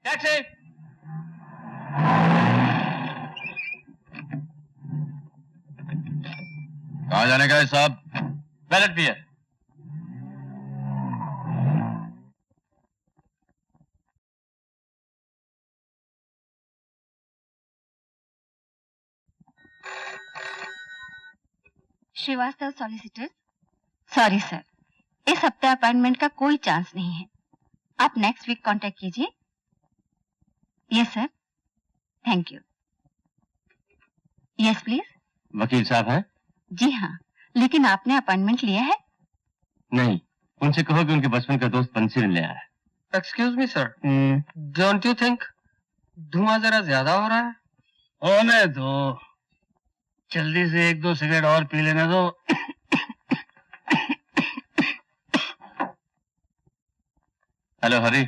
Taxi. कहाँ जाने का है साहब? बैलेट पियर। श्रीवास्तव सॉलिसिटर। सॉरी सर, इस हफ्ते अपॉइंटमेंट का कोई चांस नहीं है। आप नेक्स्ट वीक कांटेक्ट कीजिए। Yes sir, thank you. Yes please. वकील साहब हैं? जी हाँ, लेकिन आपने अपॉइंटमेंट लिया है? नहीं, उनसे कहो कि उनके बचपन का दोस्त बंसी ले आया है। Excuse me sir, don't you think धुआं जरा ज्यादा हो रहा है? होने दो, जल्दी से एक दो सिगरेट और पी लेने दो। हेलो हरी।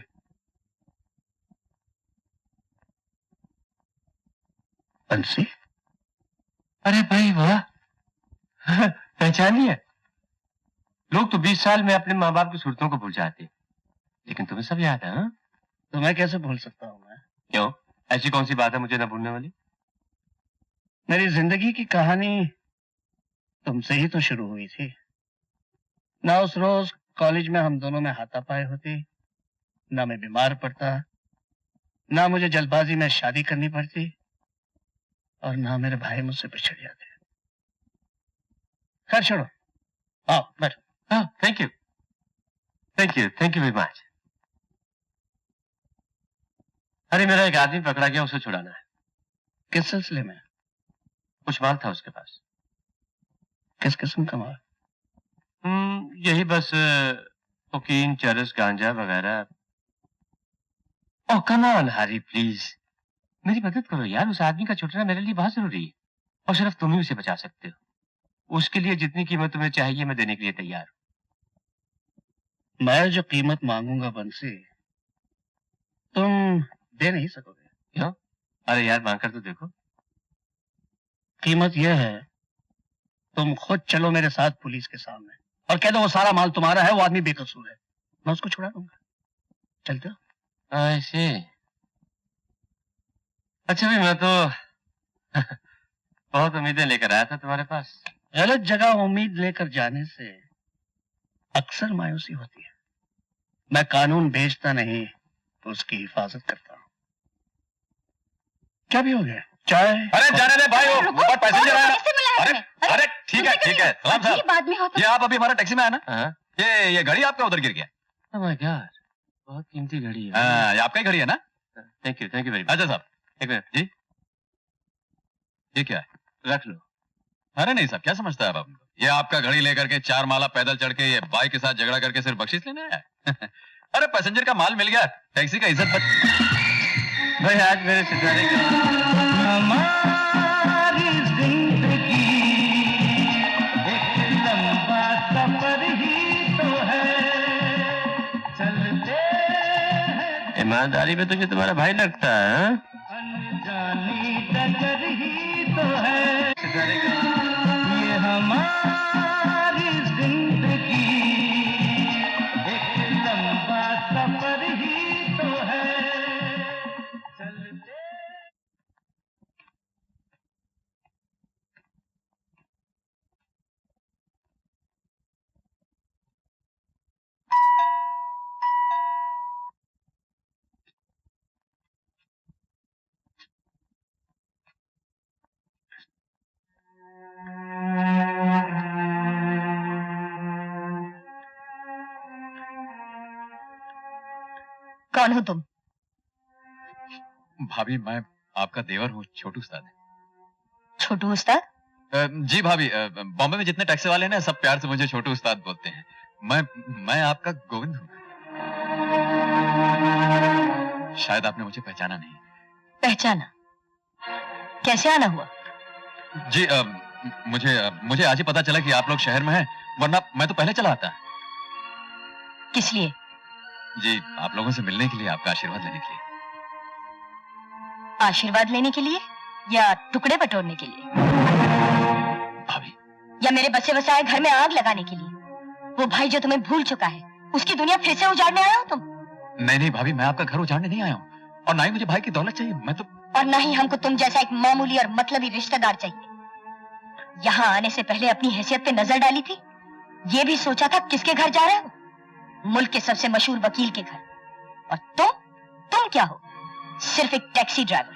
बंसी? अरे भाई वाह, पहचान लिया। लोग तो 20 साल में अपने माँ बाप की सूरतों को भूल जाते, लेकिन तुम्हें सब याद है। हाँ? तो मैं कैसे भूल सकता हूँ मैं? क्यों, ऐसी कौन सी बात है मुझे न भूलने वाली? मेरी जिंदगी की कहानी तुमसे ही तो शुरू हुई थी ना। उस रोज कॉलेज में हम दोनों में हाथापाई होती, ना मैं बीमार पड़ता, ना मुझे जल्दबाजी में शादी करनी पड़ती, और ना मेरे भाई मुझसे बिछड़ जाते। खैर छोड़ो, आओ बैठो। हाँ, थैंक यू वेरी मच। अरे मेरा एक आदमी पकड़ा गया, उसे छुड़ाना है। किस सिलसिले में? कुछ माल था उसके पास। किस किस्म का माल? यही बस कोकीन, चरस, गांजा वगैरह। ओह कम ऑन हरी प्लीज, मेरी मदद करो यार। उस आदमी का छुटना मेरे लिए बहुत जरूरी है, और सिर्फ तुम ही उसे बचा सकते हो। उसके लिए जितनी कीमत तुम्हें चाहिए मैं देने के लिए तैयार हूं। मैं जो कीमत मांगूंगा बंसी, तुम दे नहीं सकोगे। क्यों? अरे यार मांग कर तो देखो। कीमत यह है, तुम खुद चलो मेरे साथ पुलिस के सामने और कह दो वो सारा माल तुम्हारा है, वो आदमी बेकसूर है, मैं उसको छुड़ा दूंगा। चलते हो? ऐसे? अच्छा भाई, मैं तो बहुत उम्मीदें लेकर आया था तुम्हारे पास। गलत जगह उम्मीद लेकर जाने से अक्सर मायूसी होती है। मैं कानून भेजता नहीं, तो उसकी हिफाजत करता हूँ। क्या भी हो गया? चाय? अरे जाने दे भाई, वो ऊपर पैसेंजर आया। अरे अरे ठीक है सलाम साहब। बाद में होता। ये आप अभी हमारा टैक्सी में आया ना? ये घड़ी आपका उधर गिर गया। ओह माय गॉड, बहुत कीमती घड़ी है। ये आपका ही घड़ी है ना? Thank you very much. अच्छा साहब एक मिनट जी, ये क्या है? रख लो। अरे नहीं साहब, क्या समझता है आप? ये आपका घड़ी लेकर के 4 माला पैदल चढ़ के ये बाइक के साथ झगड़ा करके सिर्फ बख्शीश लेने आया? अरे पैसेंजर का माल मिल गया, टैक्सी का इज्जत भाई आज मेरे सितारे हमारी जिंदगी एक लंबा सफर ही तो है, चलते हैं। ईमानदारी में तुझे तुम्हारा भाई लगता है? अनजानी डगर ही तो है, ये हमारी जिंदगी एक लंबा सफर ही तो है, चलते। कौन हो तुम? भाभी मैं आपका देवर हूँ, छोटू उस्ताद। छोटू उस्ताद? जी भाभी, बॉम्बे में जितने टैक्सी वाले हैं ना, सब प्यार से मुझे छोटू उस्ताद बोलते हैं। मैं आपका गोविंद हूँ। शायद आपने मुझे पहचाना नहीं। पहचाना? कैसे आना हुआ? जी मुझे आज ही पता चला कि आप लोग शहर में हैं, वरना मैं तो पहले चला आता। किस लिए? जी आप लोगों से मिलने के लिए, आपका आशीर्वाद लेने के लिए। आशीर्वाद लेने के लिए या टुकड़े बटोरने के लिए? भाभी, या मेरे बसे बसाए घर में आग लगाने के लिए? वो भाई जो तुम्हें भूल चुका है, उसकी दुनिया फिर से उजाड़ने आया हो तुम? नहीं भाभी, मैं आपका घर उजाड़ने नहीं आया हूँ। और ना ही मुझे भाई की दौलत चाहिए। मैं तो और ना ही हमको तुम जैसा एक मामूली और मतलबी रिश्तेदार चाहिए। यहाँ आने से पहले अपनी हैसियत पे नजर डाली थी? ये भी सोचा था किसके घर जा रहे हो? मुल्क के सबसे मशहूर वकील के घर। और तुम क्या हो? सिर्फ एक टैक्सी ड्राइवर।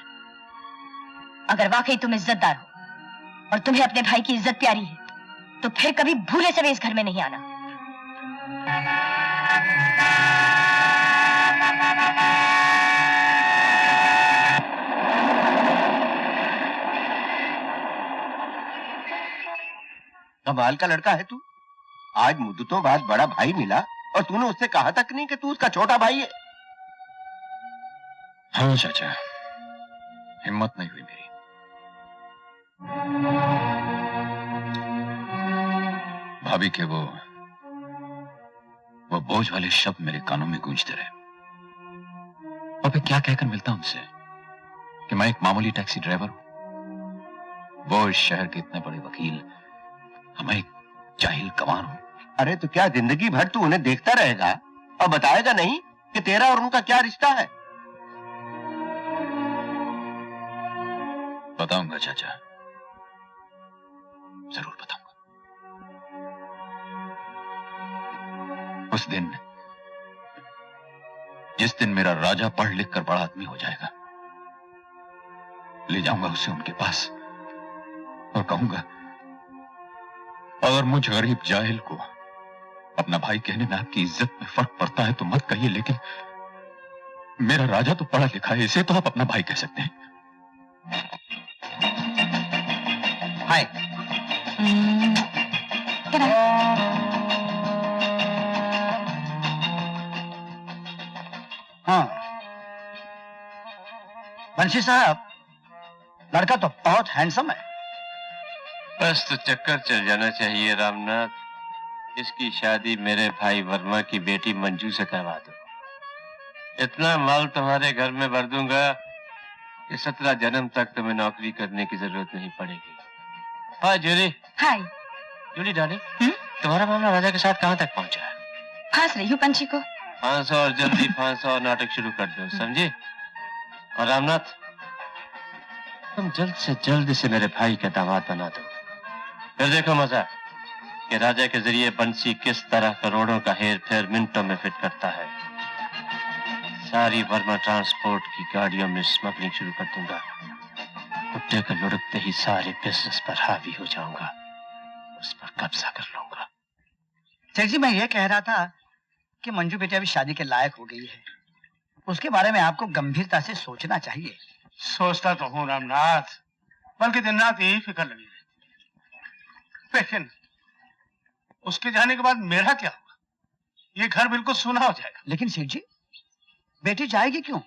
अगर वाकई तुम इज्जतदार हो और तुम्हें अपने भाई की इज्जत प्यारी है, तो फिर कभी भूले से भी इस घर में नहीं आना। कमाल का लड़का है तू। आज मुद्दतों बाद बड़ा भाई मिला और तूने उससे कहा तक नहीं कि तू उसका छोटा भाई है। हाँ चाचा, हिम्मत नहीं हुई मेरी। भाभी के वो बोझ वाले शब्द मेरे कानों में गूंजते रहे। और मैं क्या कहकर मिलता उनसे कि मैं एक मामूली टैक्सी ड्राइवर हूं, वो इस शहर के इतने बड़े वकील, मैं एक जाहिल गंवार हूं। अरे तो क्या जिंदगी भर तू उन्हें देखता रहेगा और बताएगा नहीं कि तेरा और उनका क्या रिश्ता है? बताऊंगा चाचा, जरूर बताऊंगा। उस दिन, जिस दिन मेरा राजा पढ़ लिख कर बड़ा आदमी हो जाएगा, ले जाऊंगा उसे उनके पास और कहूंगा, अगर मुझ गरीब जाहिल को अपना भाई कहने में आपकी इज्जत में फर्क पड़ता है तो मत कहिए, लेकिन मेरा राजा तो पढ़ा लिखा है, इसे तो आप अपना भाई कह सकते हैं। हाय। हाँ बंशी साहब, लड़का तो बहुत हैंडसम है। बस तो चक्कर चल जाना चाहिए रामनाथ। इसकी शादी मेरे भाई वर्मा की बेटी मंजू से करवा दो। इतना माल तुम्हारे घर में भर दूंगा कि 17 जन्म तक तुम्हें नौकरी करने की जरूरत नहीं पड़ेगी। हाय जूली। हाय। जूली डार्लिंग, तुम्हारा मामला राजा के साथ कहाँ तक पहुँचा है? फांस रही हूँ पंछी को। फांसो और जल्दी फांसो और नाटक शुरू कर दो, समझे? और रामनाथ, तुम जल्द से जल्द इसे मेरे भाई का दामाद बना दो। फिर देखो मजा कि राजा के जरिए बंसी किस तरह करोड़ों का हेर फेर मिनटों में फिट करता है। सारी वर्मा ट्रांसपोर्ट की गाड़ियों में स्मगलिंग शुरू कर दूंगा। कुत्ते को लुढ़कते ही सारे बिजनेस पर हावी हो जाऊंगा, उस पर कब्जा कर लूंगा। सेठ जी, मैं ये कह रहा था कि मंजू बेटी अभी शादी के लायक हो गई है, उसके बारे में आपको गंभीरता से सोचना चाहिए। सोचता तो हूँ रामनाथ, बल्कि दिन रात यही फिक्र लगी रहती। लेकिन उसके जाने के बाद मेरा क्या होगा? ये घर बिल्कुल सूना हो जाएगा। लेकिन सेठ जी, बेटी जाएगी क्यों?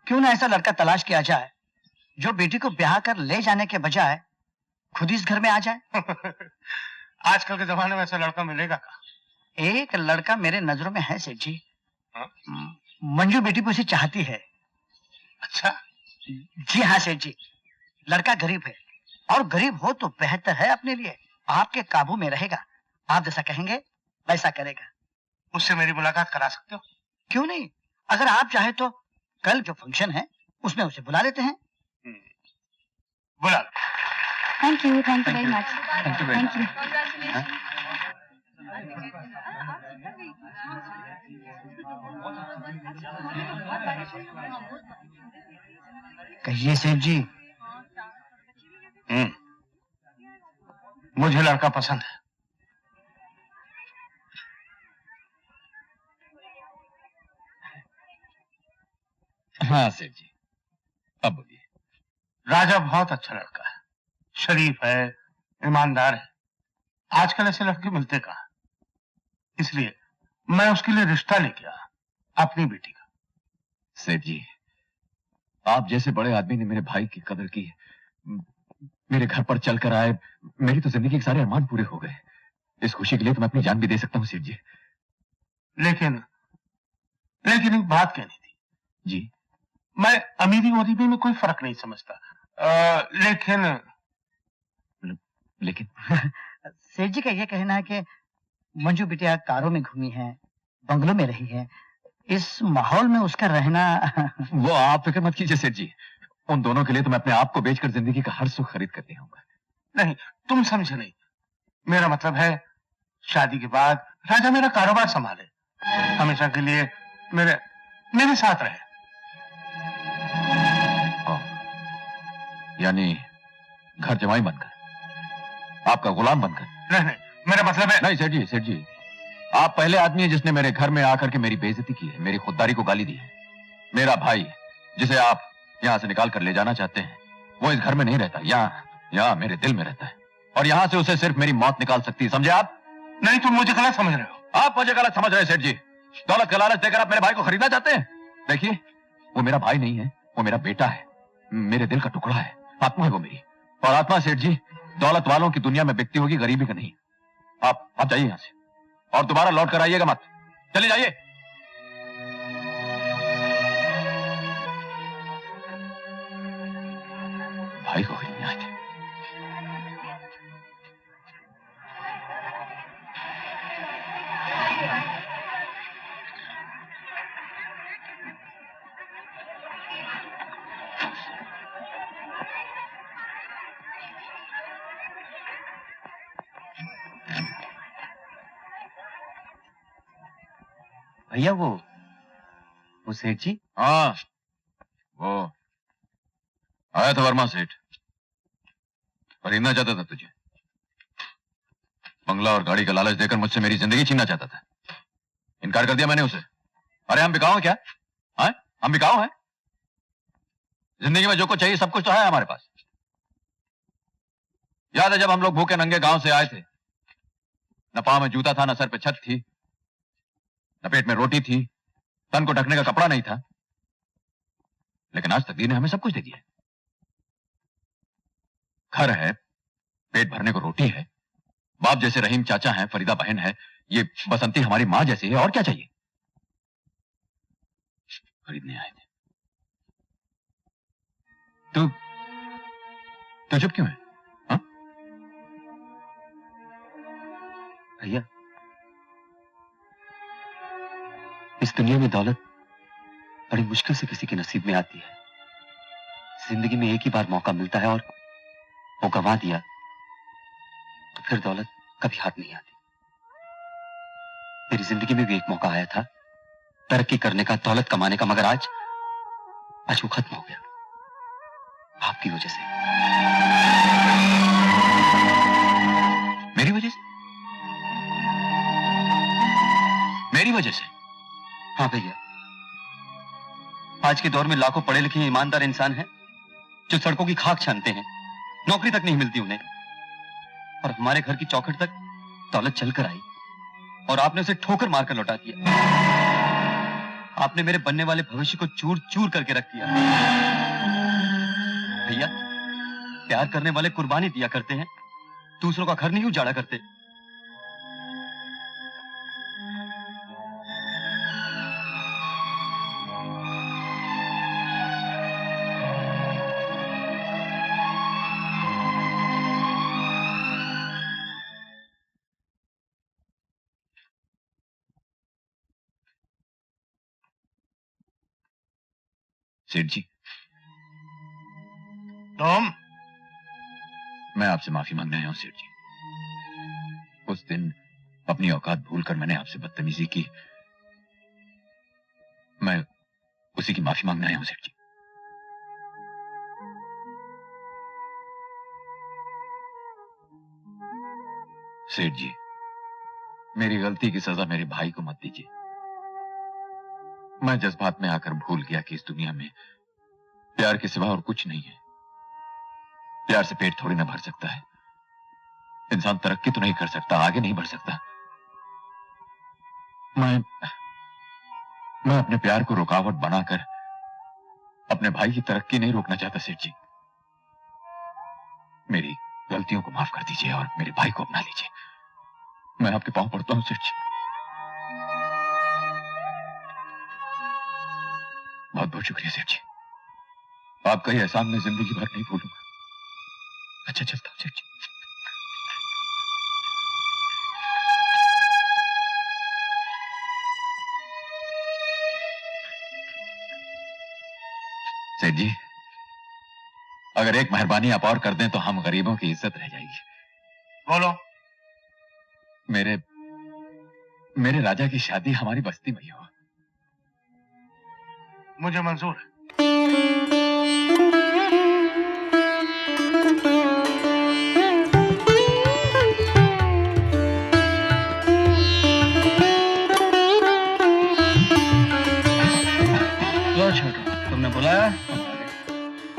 क्यों ना ऐसा लड़का तलाश किया जाए जो बेटी को ब्याह कर ले जाने के बजाय खुद इस घर में आ जाए। आजकल के जमाने में ऐसा लड़का मिलेगा कहाँ? एक लड़का मेरे नजरों में है सेठ जी। हाँ? मंजू बेटी को उसे चाहती है। अच्छा? जी हाँ सेठ जी, लड़का गरीब है और गरीब हो तो बेहतर है अपने लिए, आपके काबू में रहेगा। आप जैसा कहेंगे वैसा करेगा। मुझसे मेरी मुलाकात करा सकते हो? क्यों नहीं, अगर आप चाहे तो कल जो फंक्शन है उसमें उसे बुला लेते हैं। बुला लो। Thank you very much. Thank you. कहिए सेठ जी। मुझे लड़का पसंद है। हाँ सेठ जी, अब बोलिए। राजा बहुत अच्छा लड़का है, शरीफ है, ईमानदार है। आजकल ऐसे लड़के मिलते कहाँ, इसलिए मैं उसके लिए रिश्ता लेके आया, अपनी बेटी का। सेठ जी, आप जैसे बड़े आदमी ने मेरे भाई की कदर की, मेरे घर पर चलकर आए, मेरी तो जिंदगी के सारे अरमान पूरे हो गए। इस खुशी के लिए तो मैं अपनी जान भी दे सकता हूँ सेठ जी। लेकिन एक बात कहनी थी। जी? मैं अमीरी गरीबी में कोई फर्क नहीं समझता, लेकिन सेठ जी का यह कहना है कि मंजू बिटिया कारों में घूमी है, बंगलों में रही है, इस माहौल में उसका रहना वो आप फिक्र मत कीजिए सेठ जी, उन दोनों के लिए तो मैं अपने आप को बेचकर जिंदगी का हर सुख खरीद कर ले आऊंगा। नहीं, तुम समझे नहीं। मेरा मतलब है शादी के बाद राजा मेरा कारोबार संभाले, हमेशा के लिए मेरे मेरे साथ रहे। यानी घर जमाई बनकर, आपका गुलाम बनकर? नहीं, मेरा मतलब है। नहीं सेठ जी, आप पहले आदमी हैं जिसने मेरे घर में आकर के मेरी बेइज्जती की है, मेरी खुददारी को गाली दी है। मेरा भाई जिसे आप यहाँ से निकाल कर ले जाना चाहते हैं, वो इस घर में नहीं रहता, यहाँ मेरे दिल में रहता है, और यहाँ से उसे सिर्फ मेरी मौत निकाल सकती है, समझे आप? नहीं, तुम मुझे गलत समझ रहे हो। आप मुझे गलत समझ रहे हैं सेठ जी। दौलत का लालच देकर आप मेरे भाई को खरीदना चाहते हैं? देखिए, वो मेरा भाई नहीं है, वो मेरा बेटा है, मेरे दिल का टुकड़ा है, आत्मा है वो मेरी। और आत्मा सेठ जी दौलत वालों की दुनिया में बिकती होगी, गरीबी का नहीं। आप जाइए यहाँ से और दोबारा लौट कर आइएगा मत। चले जाइए। भाई को खरीदने आए थे। भैया वो सेठ जी। हाँ, वो आया था वर्मा सेठ, खरीदना चाहता था तुझे। बंगला और गाड़ी का लालच देकर मुझसे मेरी जिंदगी छीनना चाहता था। इनकार कर दिया मैंने उसे। अरे हम बिकाऊ हैं क्या? हाँ, हम बिकाऊ हैं? जिंदगी में जो कुछ चाहिए सब कुछ तो है हमारे पास। याद है जब हम लोग भूखे नंगे गांव से आए थे, न पांव में जूता था, न सर पे छत थी, न पेट में रोटी थी, तन को ढकने का कपड़ा नहीं था, लेकिन आज तकदीर ने हमें सब कुछ दे दिया। घर है, पेट भरने को रोटी है, बाप जैसे रहीम चाचा हैं, फरीदा बहन है, ये बसंती हमारी मां जैसी है, और क्या चाहिए? खरीदने आए थे। तू चुप क्यों है? हाँ? भैया, इस दुनिया में दौलत बड़ी मुश्किल से किसी के नसीब में आती है। जिंदगी में एक ही बार मौका मिलता है, और वो गंवा दिया तो फिर दौलत कभी हाथ नहीं आती। मेरी जिंदगी में भी एक मौका आया था तरक्की करने का, दौलत कमाने का, मगर आज वो खत्म हो गया आपकी वजह से। मेरी वजह से? मेरी वजह से? हाँ भैया, आज के दौर में लाखों पढ़े लिखे ईमानदार इंसान हैं जो सड़कों की खाक छानते हैं, नौकरी तक नहीं मिलती उन्हें, और हमारे घर की चौखट तक दौलत चलकर आई और आपने उसे ठोकर मारकर लौटा दिया। आपने मेरे बनने वाले भविष्य को चूर चूर करके रख दिया। भैया, प्यार करने वाले कुर्बानी दिया करते हैं, दूसरों का घर नहीं उजाड़ा करते। सेठ जी, तुम? मैं आपसे माफी मांगने आया हूं सेठ जी। उस दिन अपनी औकात भूलकर मैंने आपसे बदतमीजी की, मैं उसी की माफी मांगने आया हूं सेठ जी। सेठ जी, मेरी गलती की सजा मेरे भाई को मत दीजिए। मैं जज्बात में आकर भूल गया कि इस दुनिया में प्यार के सिवा और कुछ नहीं है। प्यार से पेट थोड़ी ना भर सकता है, इंसान तरक्की तो नहीं कर सकता, आगे नहीं बढ़ सकता। मैं अपने प्यार को रुकावट बनाकर अपने भाई की तरक्की नहीं रोकना चाहता सेठ जी। मेरी गलतियों को माफ कर दीजिए और मेरे भाई को अपना लीजिए। मैं आपके पांव पड़ता हूं सेठ जी। बहुत बहुत शुक्रिया सेठ जी, आपका ये एहसान मैं जिंदगी भर नहीं भूलूंगा। अच्छा चलता हूं सेठ जी। सेठ जी, अगर एक मेहरबानी आप और कर दें तो हम गरीबों की इज्जत रह जाएगी। बोलो। मेरे राजा की शादी हमारी बस्ती में ही हो। मुझे मंजूर है। लो छोटू, तुमने बुलाया?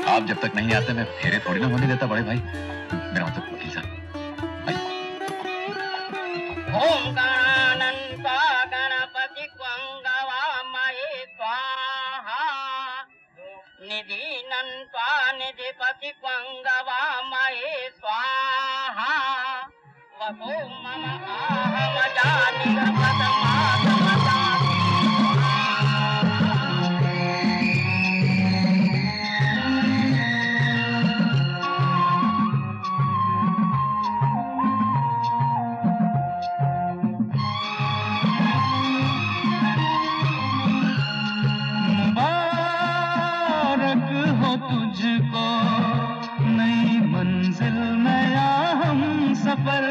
आप जब तक नहीं आते मैं फेरे थोड़ी ना होने देता बड़े भाई। मेरा मतलब वकील साहब। ओम गणानंता गणपति क्वंगवामहे स्वाहा निधिनंता निधिपति क्वंगवामहे स्वाहा वसो मम आहम जानि मुबारक हो तुझको नई मंजिल नया हम सफर,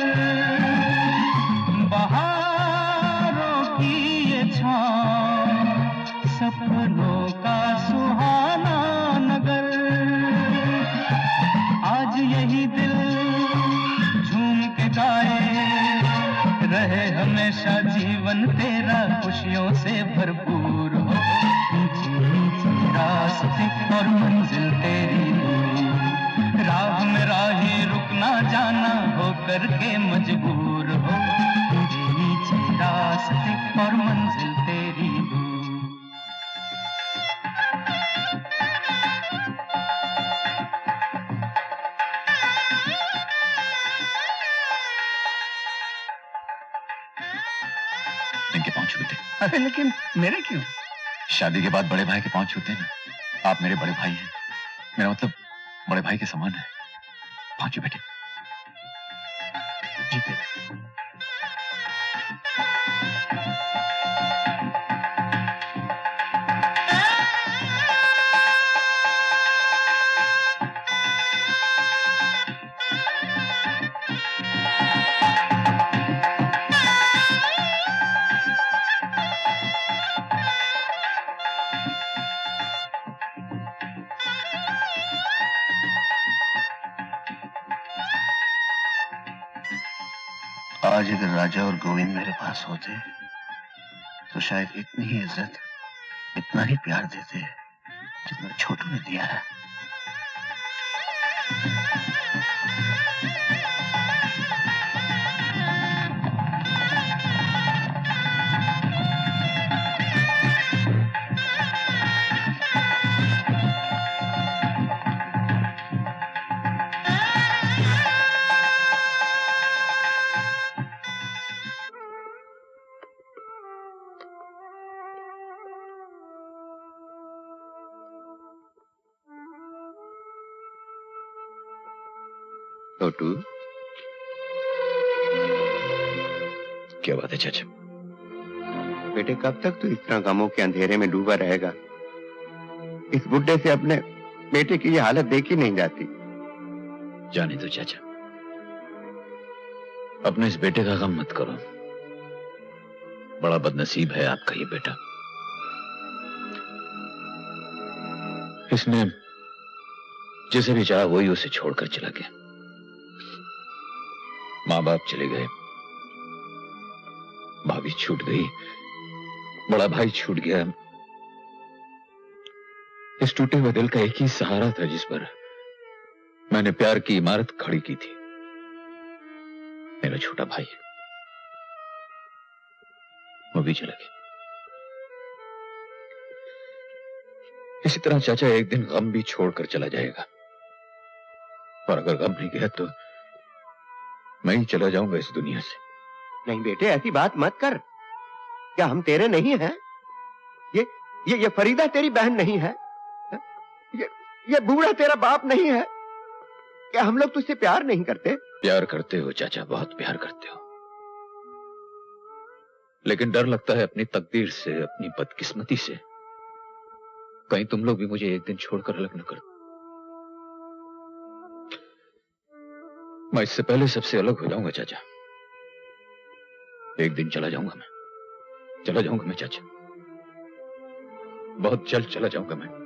बहारों की ये छाँव सपनों का सुहाना नगर। आज यही दिल झूम के गाए, रहे हमेशा जीवन तेरा खुशियों से भरपूर हो। नीचे नीचे रास्ते और मंजिल तेरी दूर, राह में राही रुकना जाना हो करके मजबूर हो। नीचे नीचे रास्ते और मंजिल तेरी दूर। इनके पाँव छूते। अरे लेकिन मेरे क्यों? शादी के बाद बड़े भाई के पाँव छूते हैं ना। आप मेरे बड़े भाई हैं, मेरा मतलब बड़े भाई के समान है। पाँव छू बेटे। जीते। आज अगर राजा और गोविंद मेरे पास होते तो शायद इतनी ही इज्जत, इतना ही प्यार देते जितना छोटू ने दिया है। छोटू, क्या बात है चाचा? बेटे कब तक तू इस तरह गमों के अंधेरे में डूबा रहेगा? इस बुड्ढे से अपने बेटे की ये हालत देखी नहीं जाती। जाने दो चाचा, अपने इस बेटे का गम मत करो। बड़ा बदनसीब है आपका ये बेटा। इसने जिसे भी चाहा वही उसे छोड़कर चला गया। माँ बाप चले गए, भाभी छूट गई, बड़ा भाई छूट गया। इस टूटे हुए दिल का एक ही सहारा था जिस पर मैंने प्यार की इमारत खड़ी की थी, मेरा छोटा भाई। वो भी चला गया। इसी तरह चाचा एक दिन गम भी छोड़कर चला जाएगा, और अगर गम नहीं गया तो मैं ही चला जाऊंगा इस दुनिया से। नहीं बेटे, ऐसी बात मत कर। क्या हम तेरे नहीं हैं? ये फरीदा तेरी बहन नहीं है? ये बूढ़ा तेरा बाप नहीं है? क्या हम लोग तुझसे प्यार नहीं करते? प्यार करते हो चाचा, बहुत प्यार करते हो, लेकिन डर लगता है अपनी तकदीर से, अपनी बदकिस्मती से। कहीं तुम लोग भी मुझे एक दिन छोड़कर अलग न कर दो। मैं इससे पहले सबसे अलग हो जाऊंगा चाचा। एक दिन चला जाऊंगा मैं चाचा। बहुत जल्द चला जाऊंगा मैं।